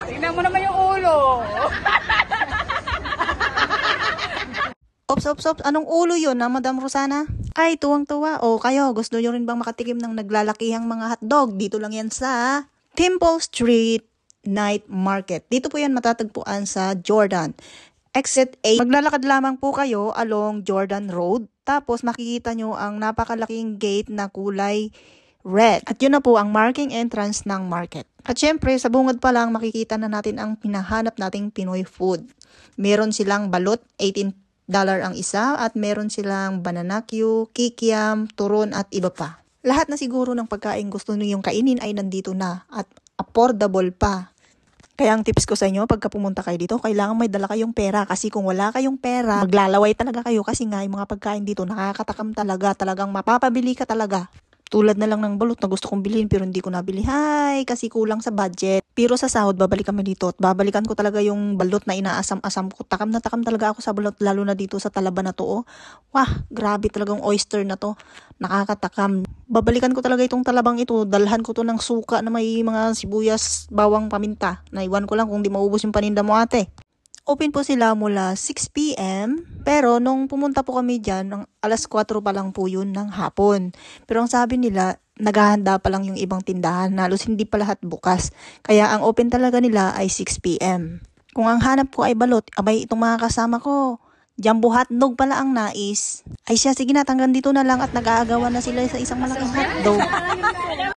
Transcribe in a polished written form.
Tingnan mo naman yung ulo. Ops, anong ulo yun na Madam Rosana? Ay, tuwang-tuwa. O kayo, gusto nyo rin bang makatikim ng naglalakihang mga hotdog? Dito lang yan sa Temple Street Night Market. Dito po yan matatagpuan sa Jordan. Exit 8. Maglalakad lamang po kayo along Jordan Road. Tapos makikita nyo ang napakalaking gate na kulay red. At yun na po ang marking entrance ng market. At syempre, sa bungad pa lang makikita na natin ang pinahanap nating Pinoy food. Meron silang balot, $18 ang isa, at meron silang banana Q, kikiam, turon at iba pa. Lahat na siguro ng pagkain gusto nyo yung kainin ay nandito na at affordable pa. Kaya ang tips ko sa inyo, pagka pumunta kayo dito, kailangan may dala kayong pera. Kasi kung wala kayong pera, maglalaway talaga kayo. Kasi nga, yung mga pagkain dito, nakakatakam talaga. Talagang mapapabili ka talaga. Tulad na lang ng balot na gusto kong bilhin pero hindi ko nabili. Hay, kasi kulang sa budget. Pero sa sahod, babalik kami dito. At babalikan ko talaga yung balot na inaasam-asam ko. Takam na takam talaga ako sa balot, lalo na dito sa Talaba na to. Oh. Wah, grabe talagang oyster na to. Nakakatakam. Babalikan ko talaga itong talabang ito. Dalhan ko to ng suka na may mga sibuyas, bawang, paminta. Naiwan ko lang kung di maubos yung paninda mo ate. Open po sila mula 6 p.m. Pero nung pumunta po kami dyan, alas 4 pa lang po yun ng hapon. Pero ang sabi nila, naghahanda pa lang yung ibang tindahan. Halos hindi pa lahat bukas. Kaya ang open talaga nila ay 6 p.m. Kung ang hanap ko ay balot, abay itong mga kasama ko, jumbo hotdog pala ang nais. Ay siya, sige na, hanggang dito na lang at nag-aagawan na sila sa isang malaking hotdog.